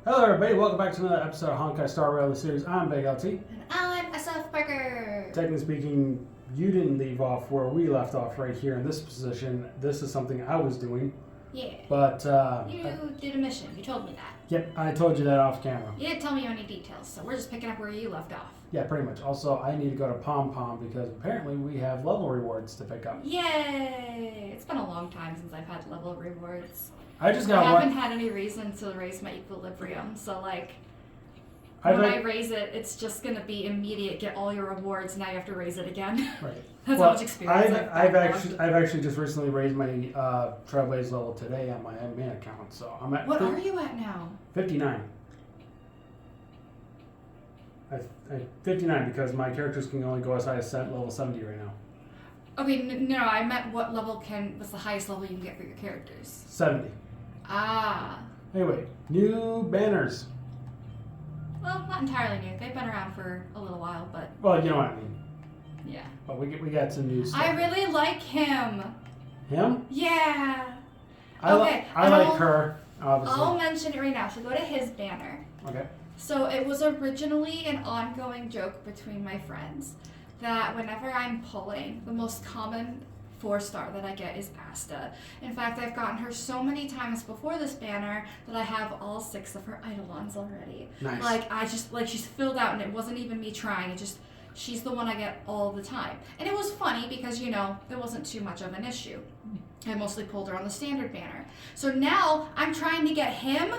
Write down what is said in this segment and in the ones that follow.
Hello everybody, welcome back to another episode of Honkai Star Rail, the series. I'm Big LT. And I'm SF Parker. Technically speaking, you didn't leave off where we left off right here in this position. This is something I was doing. Yeah. But, you did a mission. You told me that. Yep, I told you that off camera. You didn't tell me any details, so we're just picking up where you left off. Yeah, pretty much. Also, I need to go to Pom Pom because apparently we have level rewards to pick up. Yay! It's been a long time since I've had level rewards. I haven't had any reason to raise my equilibrium, so like when I raise it, it's just gonna be immediate. Get all your rewards. Now you have to raise it again. Right. That's how much experience I've actually just recently raised my Trailblaze level today on my admin account, so I'm at. What are you at now? 59. I 59 because my characters can only go as high as level 70 right now. Okay, no, I meant what level what's the highest level you can get for your characters? 70. Ah. Anyway, new banners. Well, not entirely new. They've been around for a little while, but... Well, you know what I mean. Yeah. But we got some new stuff. I really like him. Him? Yeah. I like her, obviously. I'll mention it right now. So go to his banner. Okay. So it was originally an ongoing joke between my friends that whenever I'm pulling, the most common 4-star that I get is Asta. In fact, I've gotten her so many times before this banner that I have all 6 of her Eidolons already. Nice. She's filled out and it wasn't even me trying. She's the one I get all the time. And it was funny because, there wasn't too much of an issue. I mostly pulled her on the standard banner. So now I'm trying to get him.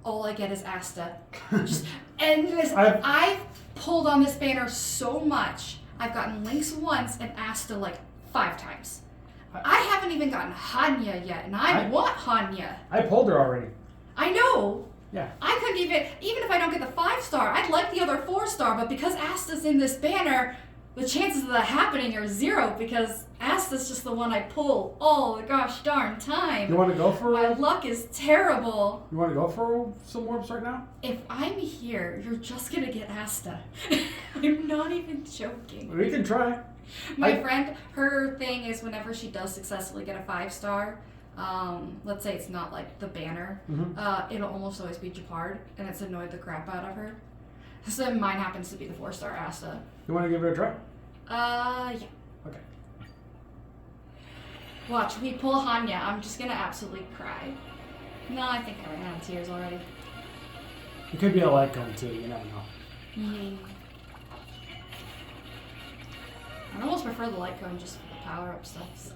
All I get is Asta. I've pulled on this banner so much. I've gotten Lynx once and Asta like 5 times. I haven't even gotten Hanya yet, and I want Hanya. I pulled her already. I know. Yeah. I couldn't even if I don't get the 5-star, I'd like the other 4-star, but because Asta's in this banner, the chances of that happening are 0 because Asta's just the one I pull all the gosh darn time. You want to go for My luck is terrible. You want to go for some warps right now? If I'm here, you're just going to get Asta. I'm not even joking. We can try. My friend, her thing is whenever she does successfully get a 5-star, let's say it's not like the banner, it'll almost always be Japard, and it's annoyed the crap out of her. So mine happens to be the 4-star Asta. You want to give it a try? Yeah. Okay. Watch, we pull Hanya. I'm just gonna absolutely cry. No, I think I ran out of tears already. It could be a light gun too, you never know. I almost prefer the light cone just for the power-up stuffs.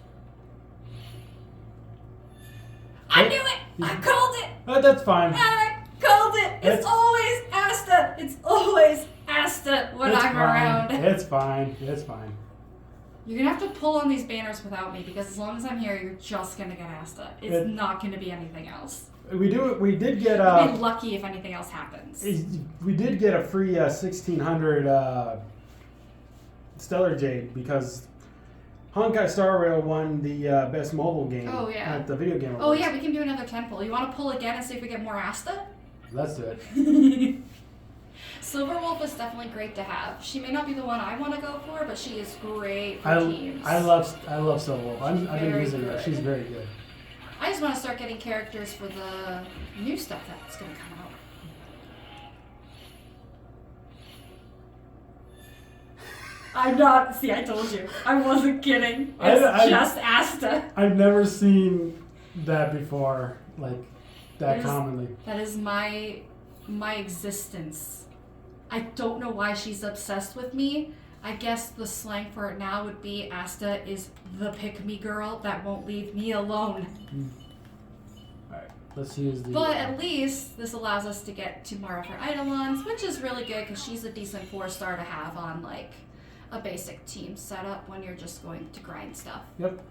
I knew it! I called it! That's fine. I called it! It's always Asta! It's always Asta when I'm around. It's fine. It's fine. You're gonna have to pull on these banners without me because as long as I'm here, you're just gonna get Asta. It's not gonna be anything else. We did get You'll be lucky if anything else happens. We did get a free 1600 Stellar Jade because Honkai Star Rail won the best mobile game at the video game awards. Oh yeah, we can do another 10 pull. You want to pull again and see if we get more Asta? Let's do it. Silver Wolf is definitely great to have. She may not be the one I want to go for, but she is great for teams. I love Silver Wolf. I've been using her. She's very good. I just want to start getting characters for the new stuff that's going to come out. I'm not. See, I told you. I wasn't kidding. It's just Asta. I've never seen that before, like that commonly. That is my existence. I don't know why she's obsessed with me. I guess the slang for it now would be Asta is the pick-me girl that won't leave me alone. Alright, let's use the... But at least this allows us to get 2 more of her Eidolons, which is really good because she's a decent 4-star to have on like a basic team setup when you're just going to grind stuff. Yep.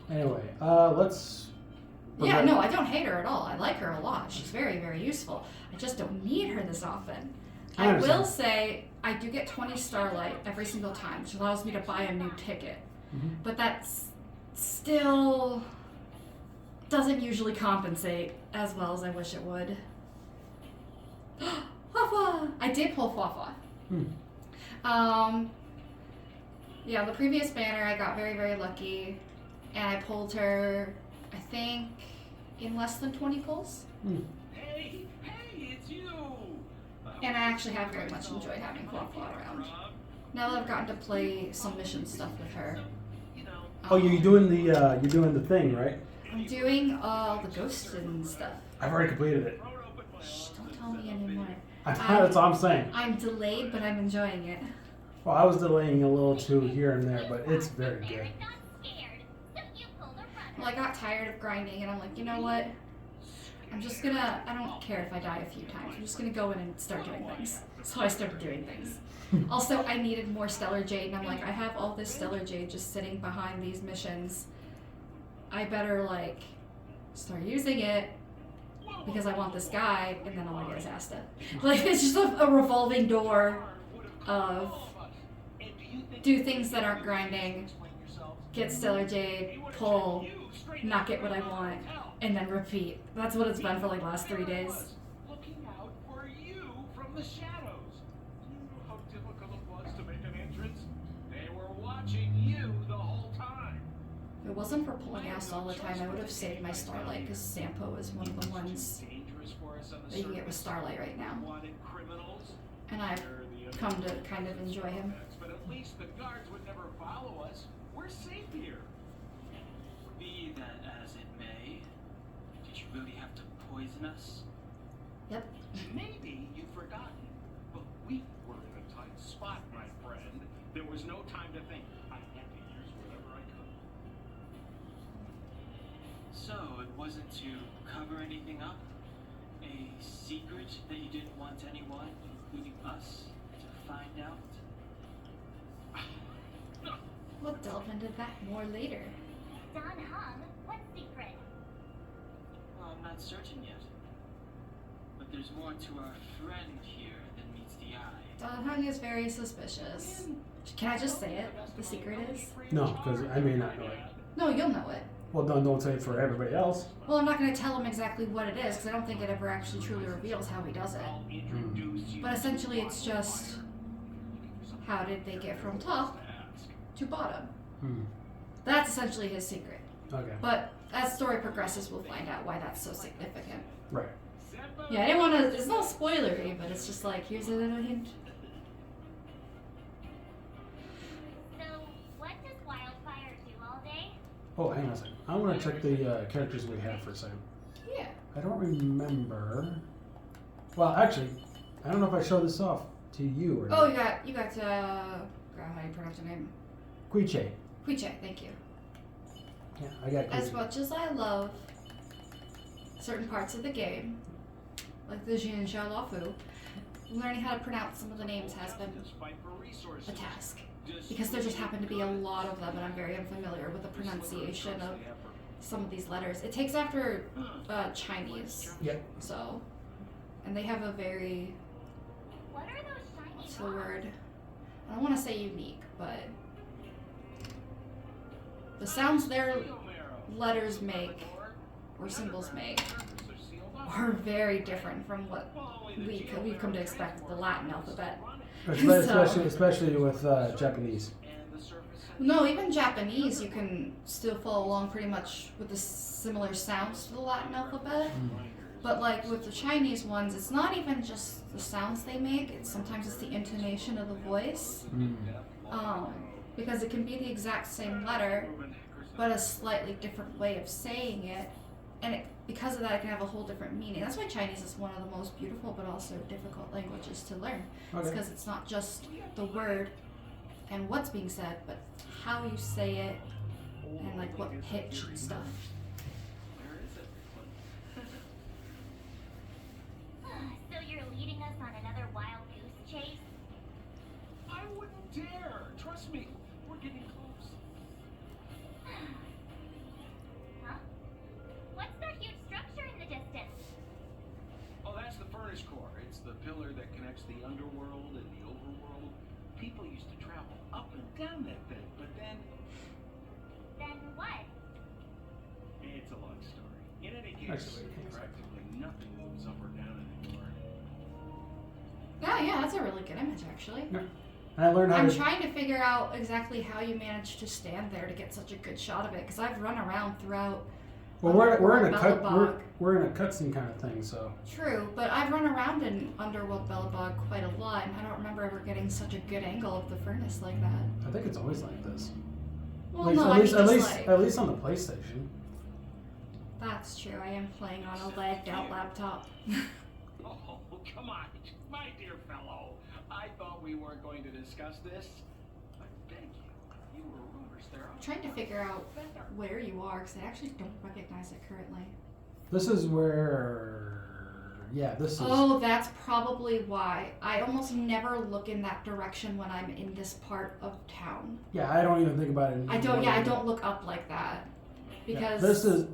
Anyway, let's... Yeah, no, I don't hate her at all. I like her a lot. She's very, very useful. I just don't need her this often. I will say I do get 20 Starlight every single time, which allows me to buy a new ticket. But that's still doesn't usually compensate as well as I wish it would. Fafa! I did pull Fafa. Yeah, the previous banner I got very, very lucky, and I pulled her, I think, in less than 20 pulls. And I actually have very much enjoyed having Claw around. Now that I've gotten to play some mission stuff with her. Oh, you're doing the thing, right? I'm doing all the ghosts and stuff. I've already completed it. Shh, don't tell me anymore. That's all I'm saying. I'm delayed, but I'm enjoying it. Well, I was delaying a little too here and there, but it's very good. Well, I got tired of grinding, and I'm like, you know what? I don't care if I die a few times. I'm just gonna go in and start doing things. So I started doing things. Also, I needed more Stellar Jade, and I'm like, I have all this Stellar Jade just sitting behind these missions. I better, like, start using it because I want this guy, and then all I get is Asta. Like, it's just a revolving door of do things that aren't grinding, get Stellar Jade, pull, not get what I want, and then repeat. That's what it's been for like the last 3 days. Looking out for you from the shadows. Do you know how difficult it was to make an entrance? They were watching you the whole time. If it wasn't for pulling Asta all the time, I would have saved my Starlight, because Sampo is one of the ones that you can get with Starlight right now. And I've come to kind of enjoy him. But at least the guards would never follow us. We're safe here. Be that as it may, did you really have to poison us? Yep. Maybe you've forgotten, but we were in a tight spot, my friend. There was no time to think. I had to use whatever I could. So it wasn't to cover anything up? A secret that you didn't want anyone, including us, to find out? We'll delve into that more later. Don Hung, what secret? Well, I'm not certain yet. But there's more to our friend here than meets the eye. Don Hung is very suspicious. Can I just say it? The secret is? No, because I may not know it. No, you'll know it. Well, don't say it for everybody else. Well, I'm not going to tell him exactly what it is, because I don't think it ever actually truly reveals how he does it. But essentially, it's just how did they get from top to bottom? That's essentially his secret. Okay. But as story progresses, we'll find out why that's so significant. Right. Yeah, I didn't want to. It's not spoilery, but it's just like here's a little hint. So, what does Wildfire do all day? Oh, hang on a second. I want to check the characters we have for a second. Yeah. I don't remember. Well, actually, I don't know if I showed this off to you or Oh, not. you got how do you pronounce your name? Quiche. Quiche, thank you. Yeah, I got As Quiche. much as I love certain parts of the game, like the Jin Xiao Lao Fu, learning how to pronounce some of the names has been a task. Because there just happen to be a lot of them, and I'm very unfamiliar with the pronunciation of some of these letters. It takes after Chinese. Yep. So, and they have a very, What are those shiny what's the word? I don't want to say unique, but the sounds their letters make, or symbols make, are very different from what we've come to expect with the Latin alphabet. Especially with Japanese. No, even Japanese, you can still follow along pretty much with the similar sounds to the Latin alphabet. But like with the Chinese ones, it's not even just the sounds they make. Sometimes it's the intonation of the voice. Because it can be the exact same letter, but a slightly different way of saying it. And because of that, it can have a whole different meaning. That's why Chinese is one of the most beautiful but also difficult languages to learn. Okay. It's because it's not just the word and what's being said, but how you say it and like what pitch and stuff. Where is everyone? So you're leading us on another wild goose chase? I wouldn't dare. Trust me, we're getting close. Huh? What's that huge structure in the distance? Oh, that's the furnace core. It's the pillar that connects the underworld and the overworld. People used to travel up and down that thing, but then Then what? it's a long story. In any case, Actually, practically nothing moves up or down anymore. Oh yeah, that's a really good image actually. And I learned how I'm to. trying to figure out exactly how you managed to stand there to get such a good shot of it, because I've run around throughout Well, we're in a Belobog. we're in a cutscene kind of thing, so. True, but I've run around in Underworld Belobog quite a lot, and I don't remember ever getting such a good angle of the furnace like that. I think it's always like this. Well, no, I mean At least on the PlayStation. That's true. I am playing on a lagged out laptop. Oh, come on, my dear fellow. I thought we weren't going to discuss this. I beg you. You were rumors there. I'm trying to figure out where you are, because I actually don't recognize it currently. This is where. Yeah, this is. Oh, that's probably why. I almost never look in that direction when I'm in this part of town. Yeah, I don't even think about it. I don't look up like that. Yeah, Because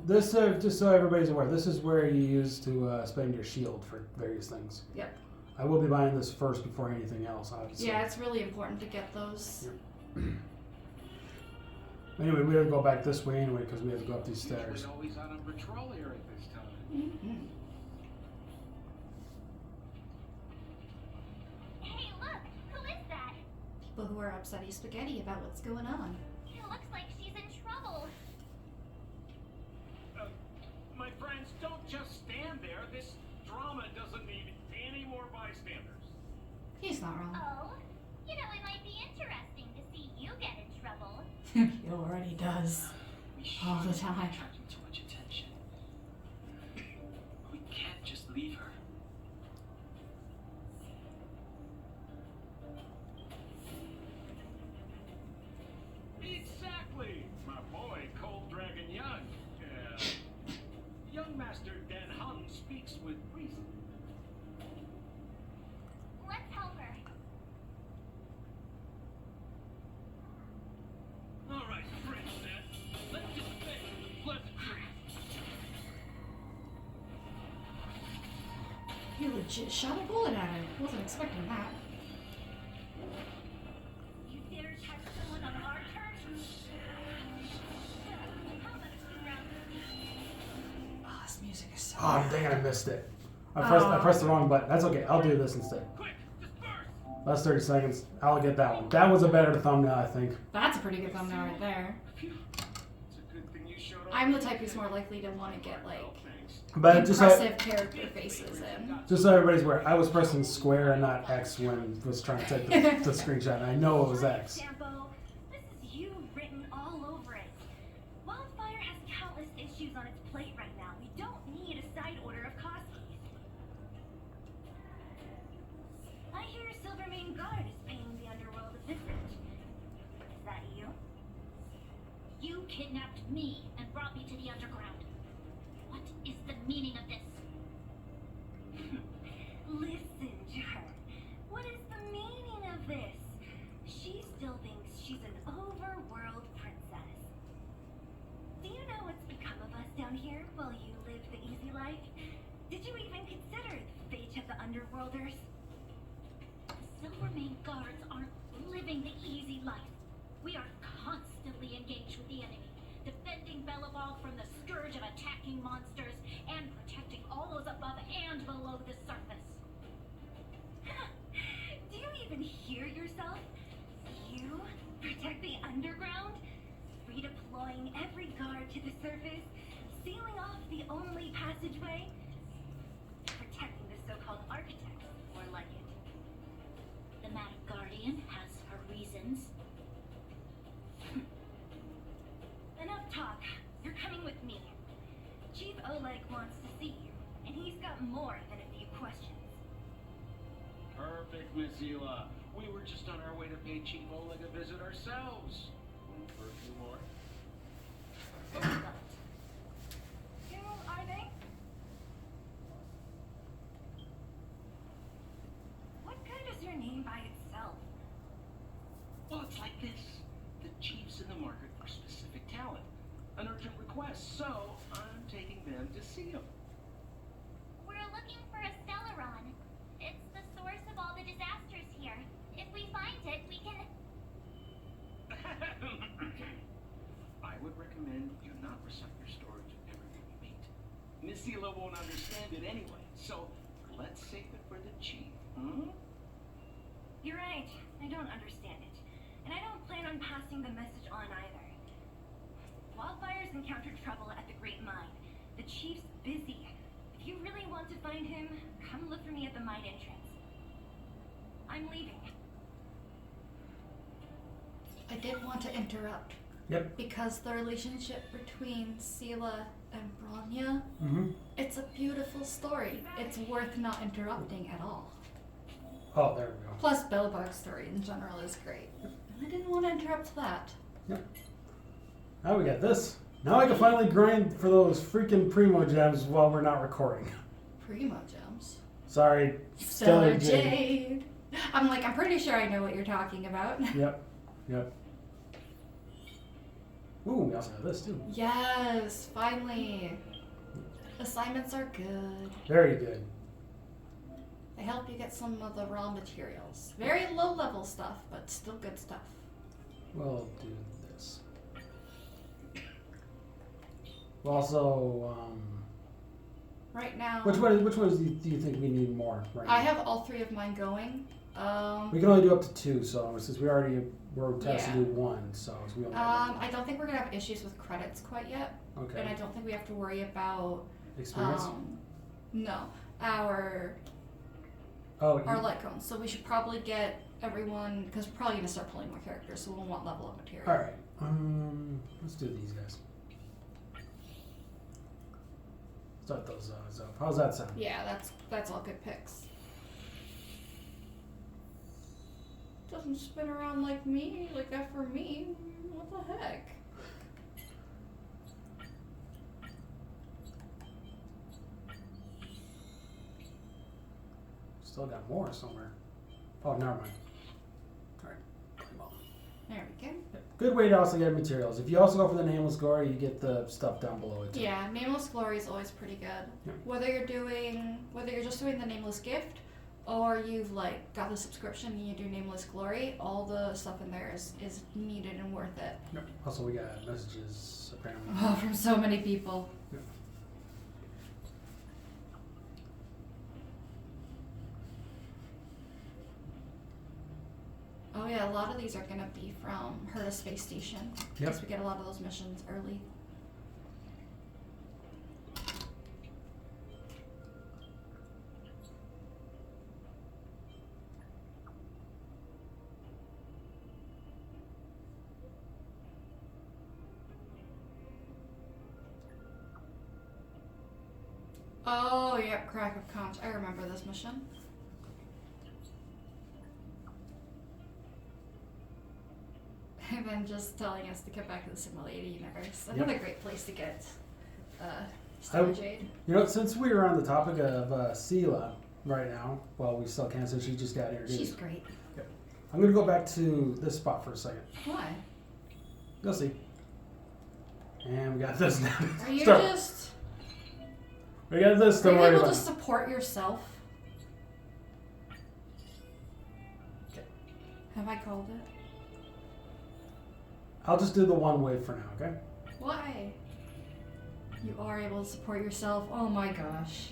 this just so everybody's aware, this is where you use to spend your shield for various things. Yep. I will be buying this first before anything else, obviously. Yeah, it's really important to get those. Anyway, we have to go back this way anyway because we have to go up these He stairs. was always on a patrol here at this time. Mm-hmm. Hey, look! Who is that? People who are upsetty spaghetti about what's going on. It looks like she's in trouble. My friends, don't just stand there. This drama doesn't need any more bystanders. He's not wrong. Oh, you know, it might be interesting to see you get in trouble. He already does. We All the shouldn't be time. attracting too much attention. We can't just leave her. Exactly, my boy, Cold Dragon Young. Young Master Dan Hung speaks with reason. Let's help her. All right, friends, then. Let's dispense with the pleasantries. He legit shot a bullet at her. Wasn't expecting that. You dare touch someone on our terms? How about a few rounds of Oh, this music is so Oh, dang it, I missed it. I pressed the wrong button. That's okay. I'll do this instead. Quick, disperse! Last 30 seconds. I'll get that one. That was a better thumbnail, I think. That's a pretty good thumbnail right there. Phew. It's a good thing you showed up. I'm the type who's more likely to want to get like Thanks. But impressive character faces in. just so everybody's aware, I was pressing square and not X when I was trying to take the screenshot. And I know it was X. Sampo, this is you written all over it. Wildfire has countless issues on its plate right now. We don't need a side order of Koski's. I hear Silvermane Guard is paying the underworld a visit. Is that you? You kidnapped me and brought me to the underground. What is the meaning of this? Listen to her. What is the meaning of this? She still thinks she's an overworld princess. Do you know what's become of us down here while you live the easy life? Did you even consider the fate of the underworlders? The Silvermane Guards aren't living the easy life. We are constantly engaged with the enemy, defending Belobog from the scourge of attacking monsters and protecting all those above and below the surface. Do you even hear yourself? You protect the underground? Redeploying every guard to the surface? Sealing off the only passageway? Protecting the so-called architects, more like it. The Mad Guardian has her reasons. Enough talk. You're coming with me. Chief Oleg wants to see you, and he's got more than a few questions. Perfect, Miss Hila. We were just on our way to pay Chief Oleg a visit ourselves. Room for a few more? Who are they? What good is your name by itself? Well, it's like this. The chief's in the market for specific talent. An urgent request, so I'm taking them to see him. We're looking for a Stellaron. It's the source of all the disasters here. If we find it, we can... I would recommend you not recite your story to everyone you meet. Miss Hila won't understand it anyway, so let's save it for the chief, hmm? You're right. I don't understand it. And I don't plan on passing the message on either. Wildfire's encountered trouble at the Great Mine. The chief's busy. If you really want to find him, come look for me at the mine entrance. I'm leaving. I did want to interrupt. Yep. Because the relationship between Sela and Bronya, Mm-hmm. it's a beautiful story. It's worth not interrupting at all. Oh, there we go. Plus, Belbog's story in general is great. And I didn't want to interrupt that. Yep. Now we got this. Now I can finally grind for those freaking Primo gems while we're not recording. Primo gems. Sorry. Stellar Jade. I'm pretty sure I know what you're talking about. Yep. Yep. Ooh, we also have this too. Yes, finally. Assignments are good. Very good. They help you get some of the raw materials. Very low level stuff, but still good stuff. We'll do this. We'll also, Right now, which ones do you think we need more right I now? have all three of mine going. We can only do up to 2, so since we're tasked Yeah. to do 1, so we only have I don't think we're gonna have issues with credits quite yet, okay. and I don't think we have to worry about Experience? no, our light cones. So we should probably get everyone, because we're probably gonna start pulling more characters, so we'll want level up material. All right. Let's do these guys. Start those up. How's that sound? Yeah, that's all good picks. Doesn't spin around like me, like that for me. What the heck? Still got more somewhere. Oh, never mind. All right. Claim all. There we go. Good way to also get materials. If you also go for the Nameless Glory, you get the stuff down below it too. Yeah, Nameless Glory is always pretty good. Yeah. Whether you're just doing the Nameless Gift, or you've got the subscription and you do Nameless Glory, all the stuff in there is needed and worth it. Yep. Also, we got messages apparently. Oh, from so many people. Yep. Oh yeah, a lot of these are gonna be from Herta Space Station. Yep. Because we get a lot of those missions early. Oh, yep, Crack of Conch. I remember this mission. And then just telling us to get back to the Simulated Universe. Another great place to get Stellar Jade. You know, since we were on the topic of Sela right now, well, we still can since she just got introduced. She's great. Yep. I'm going to go back to this spot for a second. Why? You'll see. And we got this now. Are you Start. just... We got this, Are don't you worry able about to it. support yourself? Okay. Have I called it? I'll just do the one wave for now, okay? Why? You are able to support yourself. Oh my gosh.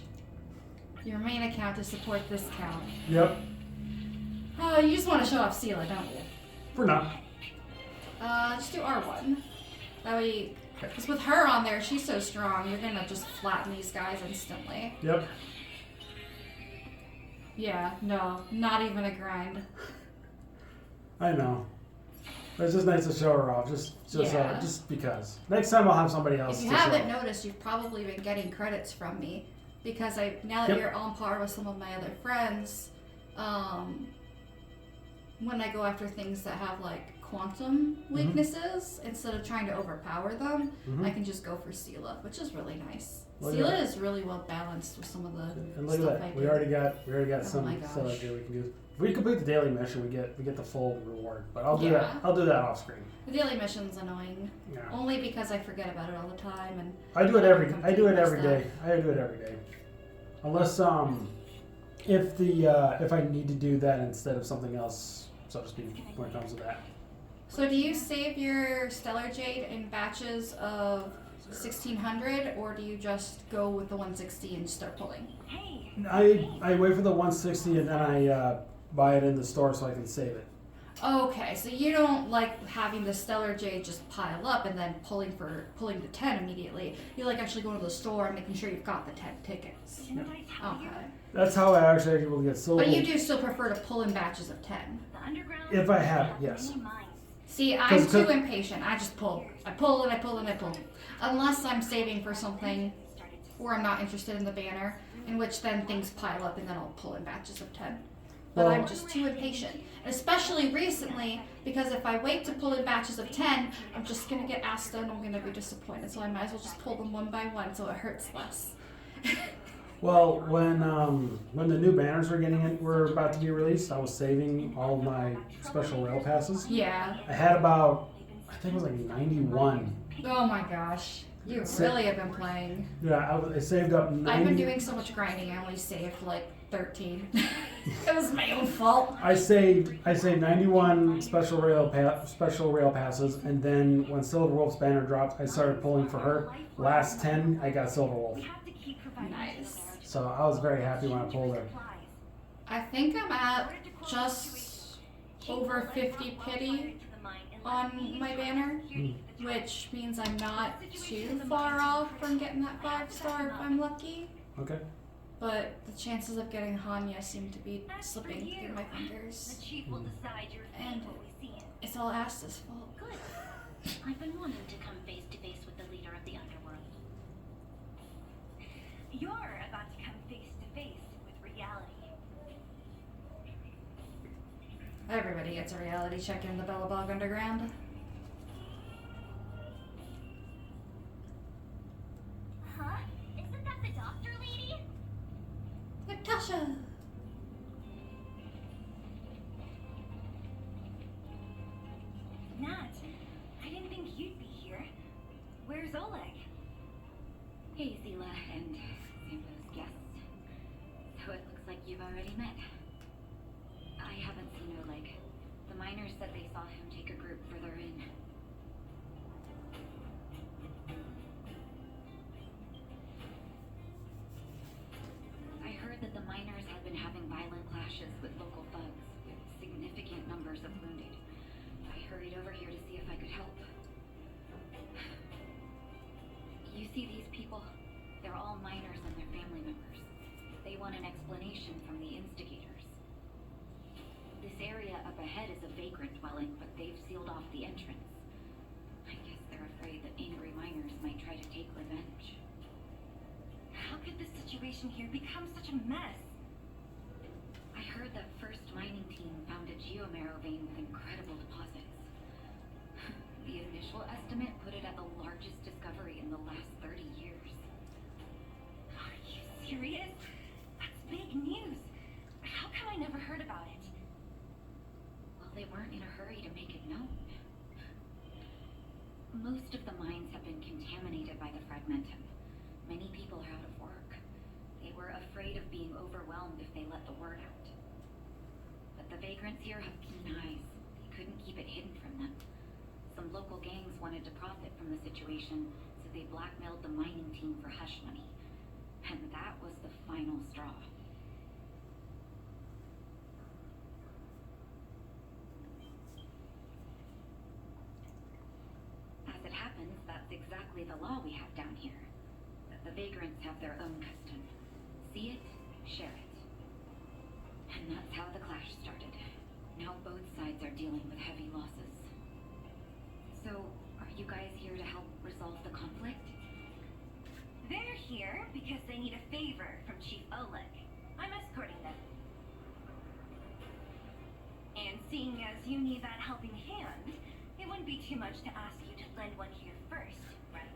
Your main account to support this count. Yep. Oh, you just want to show off Sela, don't you? For now. Just do R1. That way, because with her on there, she's so strong, you're gonna just flatten these guys instantly. Yep. Yeah, no, not even a grind. I know. But it's just nice to show her off, Yeah. just because. Next time I'll have somebody else If you to show haven't off. noticed, you've probably been getting credits from me because now that Yep. you're on par with some of my other friends, when I go after things that have quantum weaknesses, instead of trying to overpower them, Mhm. I can just go for Sela, which is really nice. Look at Sela that. is really well balanced with some of the And look stuff at I that. do. We already got Oh some my stuff gosh. that we can do. If we complete the daily mission, we get the full reward. But I'll do Yeah. that. I'll do that off screen. The daily mission's annoying, Yeah. only because I forget about it all the time, and I do it every Come I do it my every day. stuff. I do it every day. Unless if I need to do that instead of something else, so to speak, when it comes to that. So do you save your Stellar Jade in batches of 1600, or do you just go with the 160 and start pulling? Hey, I wait for the 160 and then I buy it in the store so I can save it. Okay, so you don't like having the Stellar Jade just pile up and then pulling the 10 immediately. You like actually going to the store and making sure you've got the 10 tickets. Didn't I tell you? Okay. That's how I actually able to get silver. But you do still prefer to pull in batches of 10. The underground If I have, has yes. many mines. See, I'm too impatient. I just pull. I pull and I pull and I pull. Unless I'm saving for something or I'm not interested in the banner, in which then things pile up and then I'll pull in batches of 10. But Well- I'm just too impatient. Especially recently, because if I wait to pull in batches of 10, I'm just going to get Asta and I'm going to be disappointed. So I might as well just pull them one by one so it hurts less. Well, when the new banners were about to be released, I was saving all of my special rail passes. Yeah. I had about, I think it was like 91. Oh my gosh. You really have been playing. Yeah, I saved up 90. I've been doing so much grinding, I only saved like 13. It was my own fault. I saved 91 special rail passes, and then when Silver Wolf's banner dropped, I started pulling for her. Last 10, I got Silver Wolf. We have to keep providing Nice. So I was very happy when I pulled her. I think I'm at just over 50 pity on my banner, which means I'm not too far off from getting that 5-star if I'm lucky. Okay. But the chances of getting Hanya seem to be slipping through my The fingers. chief will decide your fate And when we see it. it's all Asta's fault. Good. I've been wanting to come face to face with the leader of the underworld. You're about to come face to face with reality. Everybody gets a reality check in the Bellabog Underground. Huh? Isn't that the doctor lady? Natasha! Nat, I didn't think you'd be here. Where's Oleg? Hey, Zila and Sambo's guests. So it looks like you've already met. I haven't seen Oleg. The miners said they saw him take a group further in. I heard that the miners have been having violent clashes with local thugs, with significant numbers of wounded. I hurried over here to see if I could help. You see these people? They're all miners and their family members. They want an explanation from the instigators. This area up ahead is a vagrant dwelling, but they've sealed off the entrance. I guess they're afraid that angry miners might try to take revenge. How could this situation here become such a mess? I heard that first mining team found a geomarrow vein with incredible deposits. The initial estimate put it at the largest discovery in the last 30 years. Are you serious? That's big news. How come I never heard about it? Well, they weren't in a hurry to make it known. Most of the mines have been contaminated by the fragmentum. Many people are out of work. They were afraid of being overwhelmed if they let the word out. But the vagrants here have keen eyes. They couldn't keep it hidden from them. Some local gangs wanted to profit from the situation, so they blackmailed the mining team for hush money. And that was the final straw. As it happens, that's exactly the law we have down here. That the vagrants have their own custom. See it, share it. And that's how the clash started. Now both sides are dealing with heavy losses. So, are you guys here to help resolve the conflict? They're here because they need a favor from Chief Oleg. I'm escorting them. And seeing as you need that helping hand, it wouldn't be too much to ask you to lend one here first, right?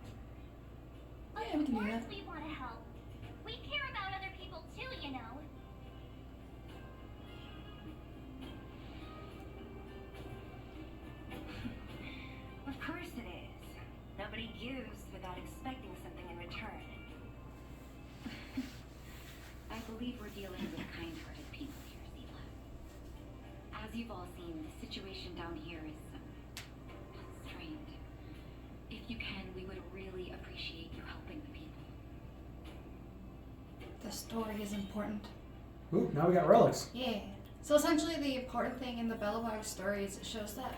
Oh yeah, we can do Of that. course we want to help. We care about other people too, you know. Of course it is. Nobody gives without expecting something in return. I believe we're dealing with kind-hearted people here, Zila. As you've all seen, the situation down here is strained. If you can, we would really appreciate you helping the people. The story is important. Ooh, now we got relics. Yeah. So essentially, the important thing in the Belobog stories shows that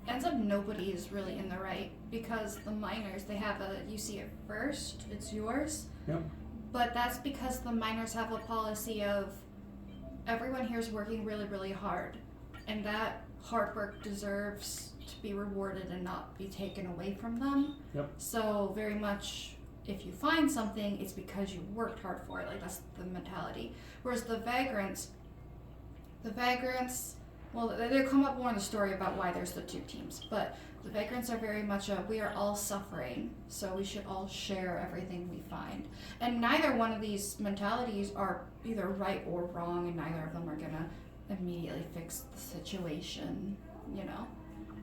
ends up nobody is really in the right, because the miners, they have you see it first, it's yours. Yep. But that's because the miners have a policy of everyone here is working really, really hard, and that hard work deserves to be rewarded and not be taken away from them. Yep. So very much, if you find something, it's because you worked hard for it. Like, that's the mentality. Whereas the vagrants, well, they come up more in the story about why there's the two teams, but the vagrants are very much we are all suffering, so we should all share everything we find. And neither one of these mentalities are either right or wrong, and neither of them are gonna immediately fix the situation, you know?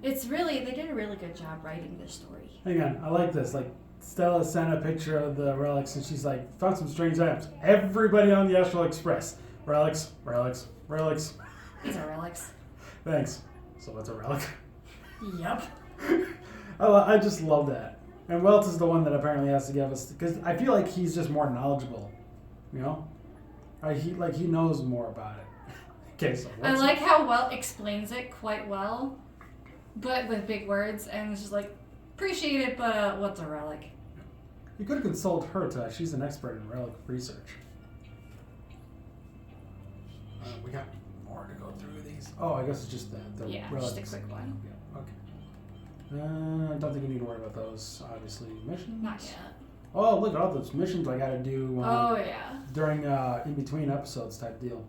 It's really, they did a really good job writing this story. Hang on, I like this. Like, Stella sent a picture of the relics, and she's like, found some strange items. Everybody on the Astral Express. Relics. These are relics. Thanks. So what's a relic? Yep. I just love that. And Welt is the one that apparently has to give us, because I feel like he's just more knowledgeable, you know? He knows more about it. Okay, so I like how Welt explains it quite well, but with big words, and it's just like, appreciate it, but what's a relic? You could have consulted her to. She's an expert in relic research. We got more to go through these. Oh, I guess it's just the Yeah, relics. just a quick one. Yeah, okay. I don't think we need to worry about those. Obviously, missions. Not yet. Oh, look at all those missions I got to do Oh yeah. during in between episodes type deal.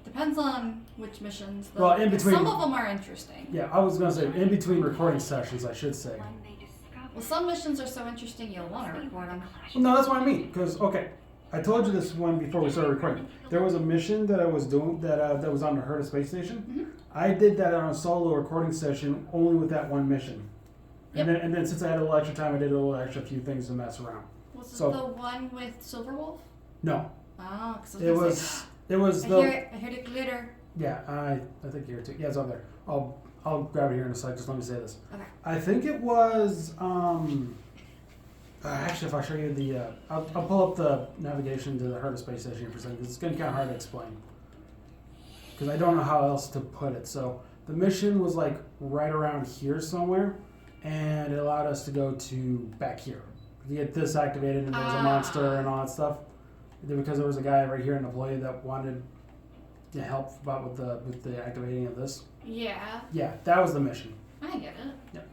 Depends on which missions. Though. Well, in between- Some of them are interesting. Yeah, I was gonna say in between recording sessions, I should say. One they discovered. Well, some missions are so interesting you'll want to record them. Well, no, that's what I mean. Because okay, I told you this one before we started recording. There was a mission that I was doing that was on the Herta space station. Mhm. I did that on a solo recording session only with that one mission. Yep. And then since I had a little extra time, I did a little extra few things to mess around. Was it So- the one with Silverwolf? No, Oh, because it was I the hear the glitter. yeah. I think here too. Yeah, it's up there. I'll grab it here in a sec. Just let me say this. Okay. I think it was actually, if I show you the, I'll pull up the navigation to the Herta space station here for a second, because it's going to be kind of hard to explain. Because I don't know how else to put it. So the mission was like right around here somewhere, and it allowed us to go to back here. You get this activated, and there was a monster and all that stuff. Then because there was a guy right here, an employee that wanted to help about with the activating of this. Yeah, Yeah, that was the mission. I get it. That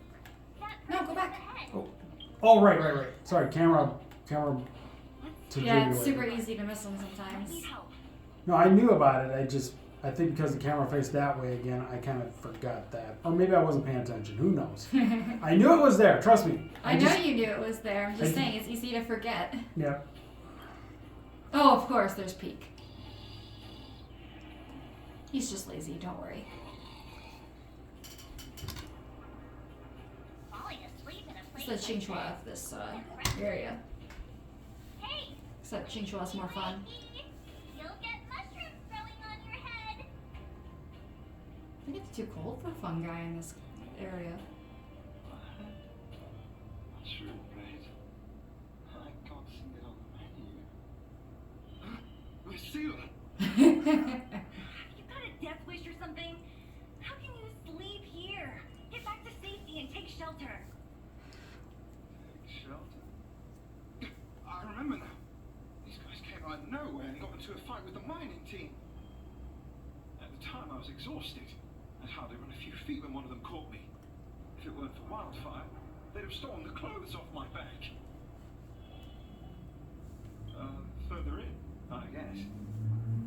No, go person's back. ahead. Oh, right. Sorry, camera to Yeah, it's do super it. easy to miss them I sometimes. need help. No, I knew about it. I think because the camera faced that way again, I kind of forgot that. Or maybe I wasn't paying attention. Who knows? I knew it was there. Trust me. I know you knew it was there. I'm just I- saying it's easy to forget. Yeah. Oh, of course, there's Peak. He's just lazy, don't worry. Falling asleep in a It's place the like Qingxua of this area. Hey, Except Qingxua's more fun. wakey. You'll get mushrooms growing on your head. I think it's too cold for fungi in this area. Mushroom bread. I can't see it on the menu. Lucilla! You got a death wish or something? How can you sleep here? Get back to safety and take shelter. Take shelter. I remember now. These guys came out of nowhere and got into a fight with the mining team. At the time, I was exhausted. I'd hardly run a few feet when one of them caught me. If it weren't for wildfire, they'd have stolen the clothes off my back. Further in, I guess.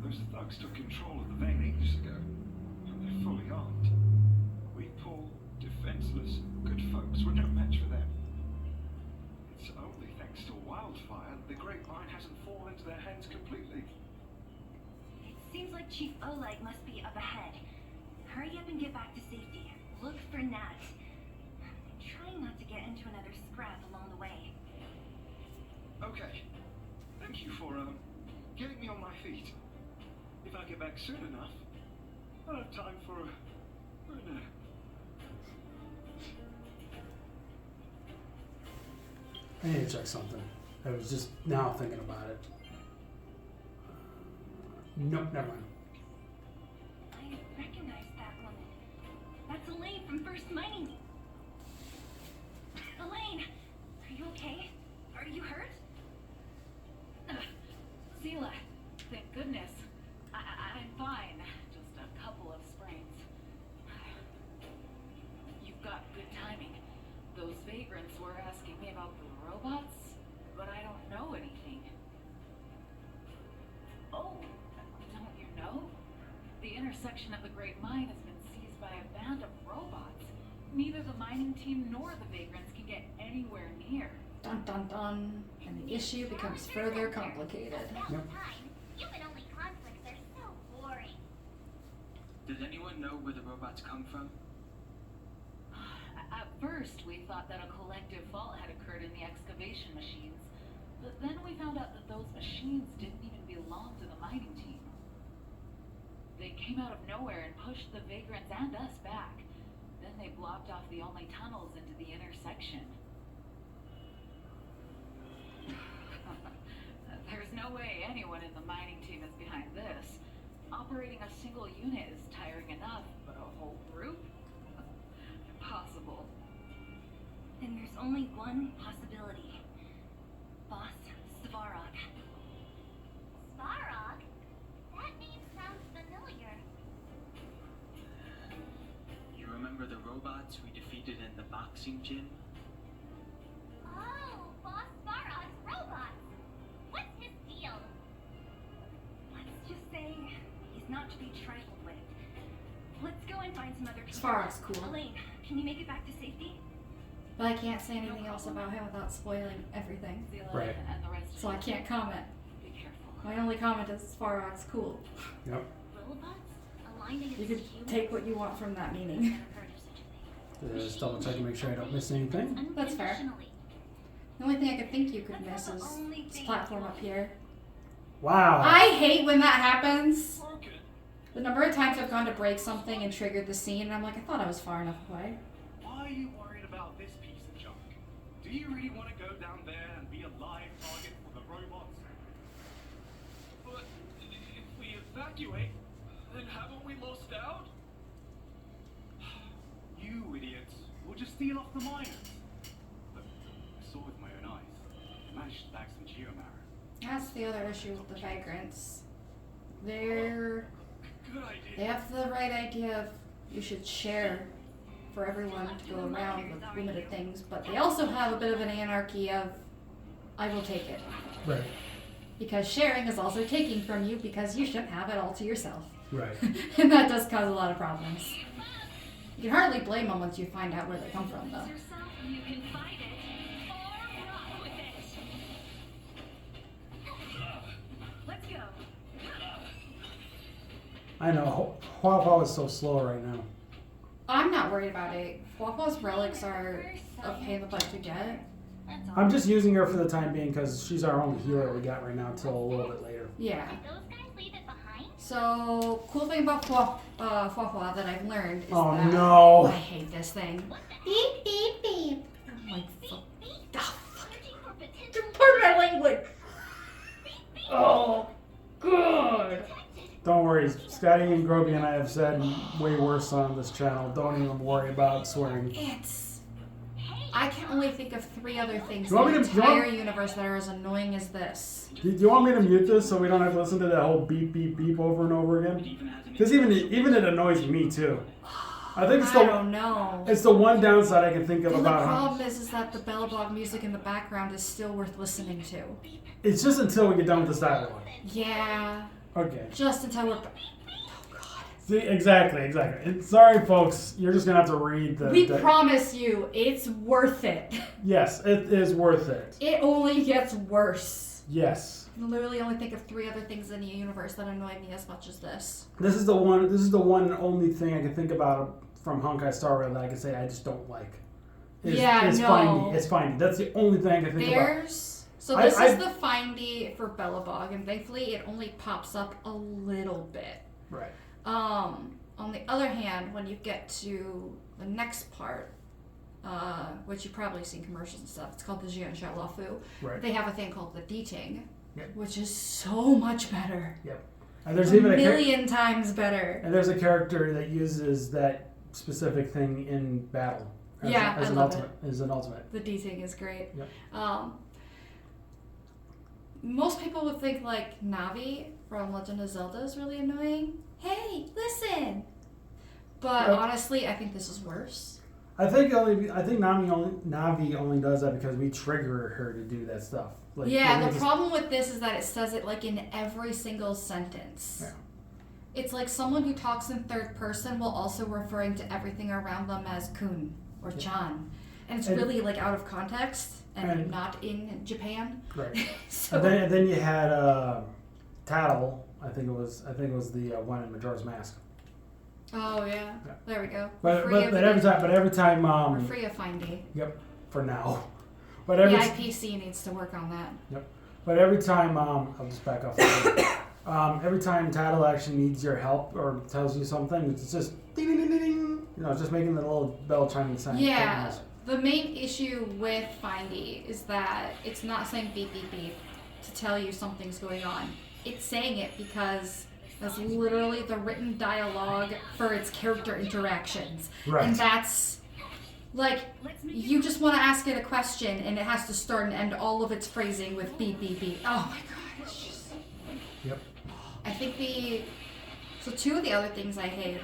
Those thugs took control of the vein ages ago, and they're fully armed. We poor, defenseless, good folks were no match for them. It's only thanks to wildfire that the Great Mine hasn't fallen into their hands completely. It seems like Chief Oleg must be up ahead. Hurry up and get back to safety. Look for Nat. I'm trying not to get into another scrap along the way. Okay. Thank you for, getting me on my feet. If I get back soon enough, I'll have time for a nap. I need to check something. I was just now thinking about it. Nope, never mind. I from First Mining. Elaine, are you okay? Are you hurt? Zila, thank goodness. I'm fine. Just a couple of sprains. You've got good timing. Those vagrants were asking me about the robots, but I don't know anything. Oh, don't you know? The intersection of the Great Mine has been seized by a band of robots. Neither the mining team nor the vagrants can get anywhere near. Dun dun dun. And the issue becomes further complicated. About Yep. time. Human-only conflicts are so boring. Did anyone know where the robots come from? At first, we thought that a collective fault had occurred in the excavation machines, but then we found out that those machines didn't even belong to the mining team. They came out of nowhere and pushed the vagrants and us back. Then they blocked off the only tunnels into the intersection. There's no way anyone in the mining team is behind this. Operating a single unit is tiring enough, but a whole group? Impossible. Then there's only one possibility. Boss Svarog. Svarog? That name sounds familiar. You remember the robots we defeated in the boxing gym? Oh, Boss Svarog's robots. What's his deal? Let's just say he's not to be trifled with. Let's go and find some other people. Svarog's cool. Elaine, can you make it back to safety? But I can't say anything else about him without spoiling everything. Zila Right. and the rest of So I you, can't comment. be careful. My only comment is Svarog's cool. Yep. Robots? Aligned against You could humans? take what you want from that meaning. Never heard of such a thing. Just double check and make sure I don't miss anything. That's fair. Unconditionally. The only thing I could think you could That's miss not is the only this thing platform I up here. Wow. I hate when that happens. Broken. The number of times I've gone to break something and triggered the scene, and I'm like, I thought I was far enough away. Why are you worried about this piece of junk? Do you really want to go down there and be a live target for the robots? But if we evacuate, then haven't we lost out? You idiots! We'll just steal off the miners. Look, I saw with my own eyes. Managed to bag some geomarrow. That's the other issue with the vagrants. They Good idea. have the right idea of you should share for everyone to go around with limited things, but they also have a bit of an anarchy of, I will take it. Right. Because sharing is also taking from you because you shouldn't have it all to yourself. Right. And that does cause a lot of problems. You can hardly blame them once you find out where they come from, though. Yourself, you can fight it or rock with it. Let's go. I know. Huahua is so slow right now. I'm not worried about it. Huahua's relics are a pain in the butt to get. That's all. I'm just using her for the time being because she's our only healer we got right now till a little bit later. Yeah. Did those guys leave it behind? So, cool thing about Huahua that I've learned is Oh that no! I hate this thing. What the heck? Beep, beep, beep. I'm like, fuck. Beep, beep. Ah, Searching for potential Pardon my language. beep, beep. Oh, good. Detected. Don't worry, Scotty and Groby and I have said way worse on this channel. Don't even worry about swearing. It's. Hey, I can only think of 3 other things You in want the me to- you want- entire universe that are as annoying as this. Do you want me to mute this so we don't have to listen to that whole beep beep beep over and over It again? even has an Because even it annoys me too. I think it's I the don't know. it's the one downside I can think of And the about it. problem is that the Bellabog music in the background is still worth listening to. It's just until we get done with this dialogue. Yeah, Okay. just until we're. Oh God. See, exactly. And sorry, folks. You're just gonna have to read the. We promise you, it's worth it. Yes, it is worth it. It only gets worse. Yes. I literally only think of 3 other things in the universe that annoy me as much as this. This is the one and only thing I can think about from Honkai Star Rail that I can say I just don't like. Yeah, it's no. Findy. It's Findy. That's the only thing I can think about. There's so I- this I- is the findy for Bellabog, and thankfully it only pops up a little bit. Right. On the other hand, when you get to the next part, which you've probably seen commercials and stuff, it's called the Jian Xiao La Fu. Right. They have a thing called the Diting, Yep. which is so much better. And there's even million times better. and there's a character that uses that specific thing in battle. Yeah, as I an love ultimate. As an ultimate. The D-Ting is great. Yep. Most people would think like Navi from Legend of Zelda is really annoying. Hey, listen! But honestly, I think this is worse. I think Navi only does that because we trigger her to do that stuff. Like, yeah, the problem with this is that it says it like in every single sentence. Yeah. It's like someone who talks in third person while also referring to everything around them as Kun or Chan. And it's really like out of context and not in Japan. Right. So, and then you had Tattle. I think it was the one in Majora's Mask. oh yeah. There we go. But every time We're free of Findy. Yep, for now. But The every IPC needs to work on that. Yep. But every time I'll just back off. Every time Tattle actually needs your help or tells you something, it's just ding ding ding ding ding. You know, it's just making the little bell chiming sound. Yeah. The main issue with Findy is that it's not saying beep beep beep to tell you something's going on. It's saying it because that's literally the written dialogue for its character interactions. Right. And that's like you just want to ask it a question and it has to start and end all of its phrasing with beep beep beep. Oh my god, it's just Yep. I think so two of the other things I hate,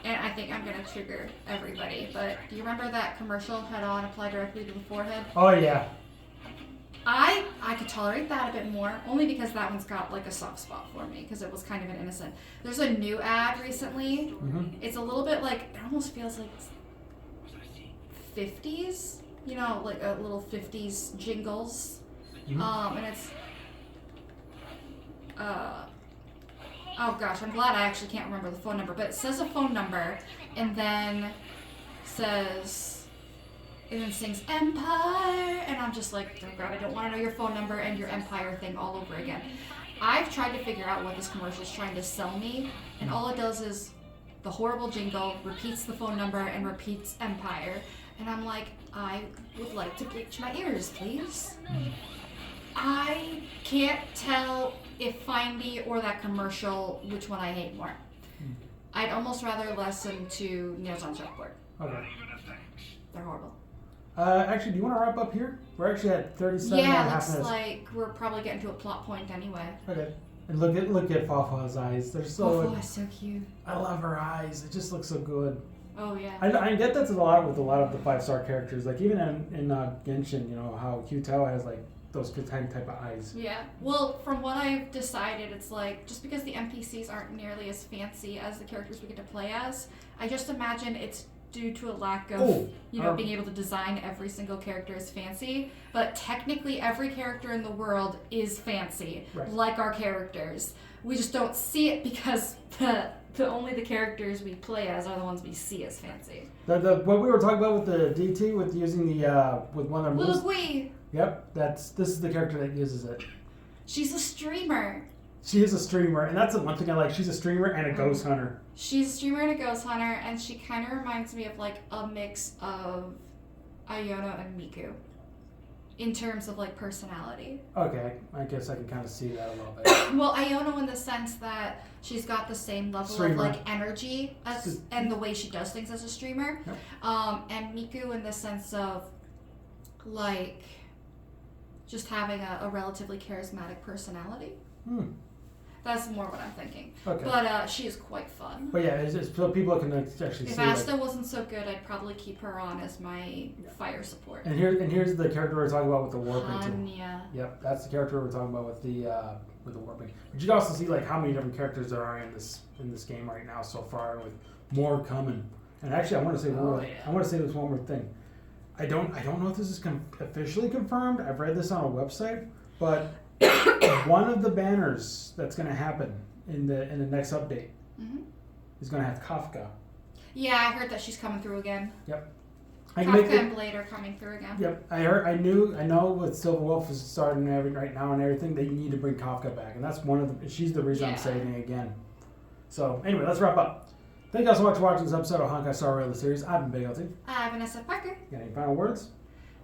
and I think I'm gonna trigger everybody, but do you remember that commercial head on apply directly to the forehead? Oh yeah. I could tolerate that a bit more, only because that one's got like a soft spot for me, because it was kind of an innocent. There's a new ad recently. Mm-hmm. It's a little bit like, it almost feels like 50s, you know, like a little 50s jingles. Mm-hmm. And it's, oh gosh, I'm glad I actually can't remember the phone number, but it says a phone number, and then sings Empire, and I'm just like, oh god, I don't want to know your phone number and your Empire thing all over again. I've tried to figure out what this commercial is trying to sell me, and all it does is the horrible jingle repeats the phone number and repeats Empire, and I'm like, I would like to bleach my ears, please. I can't tell if Findy or that commercial which one I hate more. I'd almost rather listen to Nails on Chalkboard. Okay. They're horrible. Actually, do you want to wrap up here? We're actually at 37 and a Yeah, half looks minutes. like we're probably getting to a plot point anyway. Okay. And look at Fafa's eyes. They're so. Oh, so cute. I love her eyes. It just looks so good. Oh yeah. I get that's a lot with a lot of the 5-star characters. Like even in Genshin, you know how Kyutao has like those type of eyes. Yeah. Well, from what I've decided, it's like just because the NPCs aren't nearly as fancy as the characters we get to play as, I just imagine it's due to a lack of being able to design every single character as fancy. But technically, every character in the world is fancy, right, like our characters. We just don't see it because only the characters we play as are the ones we see as fancy. What we were talking about with the DT with using the with one of the moves. Little Gui. Yep, this is the character that uses it. She's a streamer. She is a streamer, and that's the one thing I like. She's a streamer and a ghost hunter. She's a streamer and a ghost hunter, and she kind of reminds me of like a mix of Iono and Miku in terms of like personality. Okay, I guess I can kind of see that a little bit. Well, Iono in the sense that she's got the same level of like energy as and the way she does things as a streamer. Yep. And Miku in the sense of like just having a relatively charismatic personality. That's more what I'm thinking. Okay. But she is quite fun. But yeah, it's so people can actually see. If Asta wasn't so good, I'd probably keep her on as my fire support. And here's the character we're talking about with the warping. Hanya. Yep, that's the character we're talking about with the warping. But you can also see like how many different characters there are in this game right now so far, with more coming. And actually, I want to say this one more thing. I don't know if this is officially confirmed. I've read this on a website, but one of the banners that's going to happen in the next update is going to have Kafka. Yeah, I heard that she's coming through again. Yep. Kafka and Blade are coming through again. Yep. I know with Silver Wolf is starting right now and everything, they need to bring Kafka back, and that's she's the reason I'm saving again. So anyway, let's wrap up. Thank you all so much for watching this episode of Honkai Star Rail the series. I've been Big LT. I'm Vanessa Parker. Got any final words?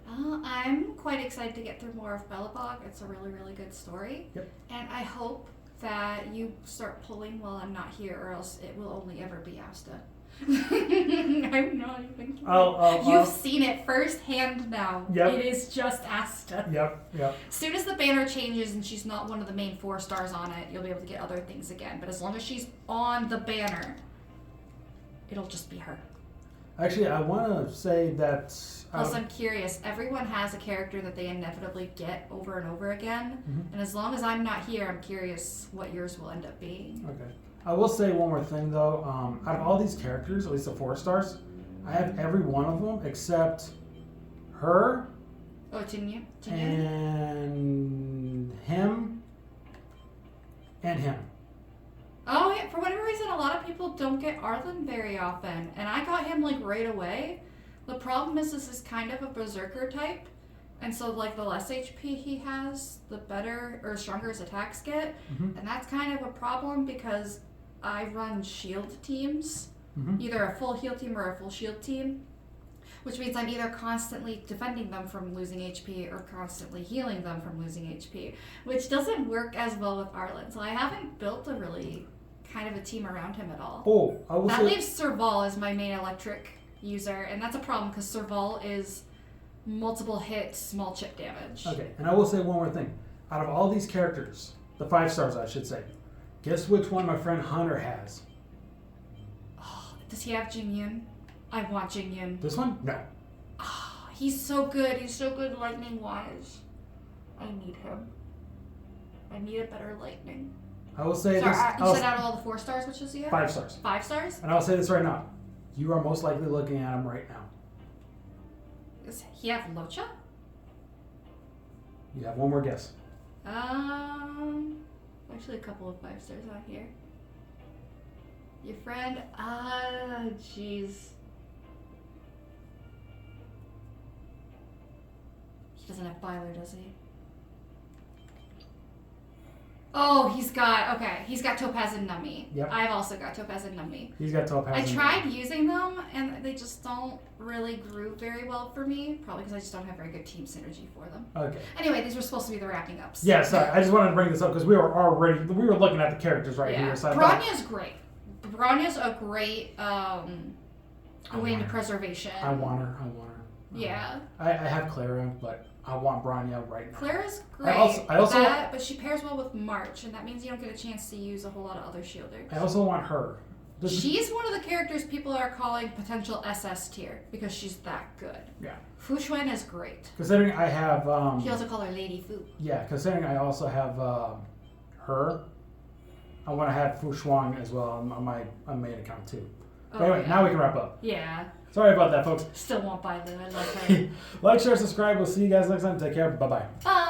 I'm quite excited to get through more of Belobog. It's a really, really good story. Yep. And I hope that you start pulling while I'm not here, or else it will only ever be Asta. I'm not even kidding. You've seen it firsthand now. Yep. It is just Asta. Yep. As soon as the banner changes and she's not one of the main 4 stars on it, you'll be able to get other things again. But as long as she's on the banner, it'll just be her. Actually, I want to say that... Plus, I'm curious. Everyone has a character that they inevitably get over and over again. Mhm. And as long as I'm not here, I'm curious what yours will end up being. Okay. I will say one more thing, though. Out of all these characters, at least the 4 stars, I have every one of them except her Oh, Jinyu? and him and him. Oh, yeah. For whatever reason, a lot of people don't get Arlen very often. And I got him, like, right away. The problem is this is kind of a berserker type. And so, like, the less HP he has, the better or stronger his attacks get. Mhm. And that's kind of a problem because I run shield teams. Mhm. Either a full heal team or a full shield team. Which means I'm either constantly defending them from losing HP or constantly healing them from losing HP. Which doesn't work as well with Arlen. So I haven't built a really kind of a team around him at all. Oh, I will That say... leaves Serval as my main electric user. And that's a problem because Serval is multiple hit, small chip damage. Okay, and I will say one more thing. Out of all these characters, the 5 stars I should say, guess which one my friend Hunter has? Oh, does he have Jingyun? I want Jingyun. This one? No. Oh, he's so good. He's so good lightning wise. I need him. I need a better lightning. I will say Sorry, this. you said out of all the 4 stars, which is he have? 5 stars. 5 stars? And I'll say this right now. You are most likely looking at him right now. Does he have Locha? You have one more guess. Actually a couple of 5 stars out here. Your friend, jeez. He doesn't have Byler, does he? Oh, he's got Topaz and Nummy. Yep. I've also got Topaz and Nummy. He's got Topaz. I tried using them, and they just don't really group very well for me. Probably because I just don't have very good team synergy for them. Okay. Anyway, these were supposed to be the wrapping ups. Yeah, sorry. I just wanted to bring this up because we were looking at the characters right here. So I thought, Bronya's great. Bronya's a great way into preservation. I want her. Yeah. I have Clara, but I want Bronya right now. Clara's great. I also but she pairs well with March, and that means you don't get a chance to use a whole lot of other shielders. I also want her. She's one of the characters people are calling potential SS tier because she's that good. Yeah. Fu Xuan is great. Considering I have He also call her Lady Fu. yeah, considering I also have her, I want to have Fu Shuang as well on my main account too. But anyway, now we can wrap up. Yeah. Sorry about that, folks. Still won't buy Lou. I love her. Like, share, subscribe. We'll see you guys next time. Take care. Bye-bye. Bye.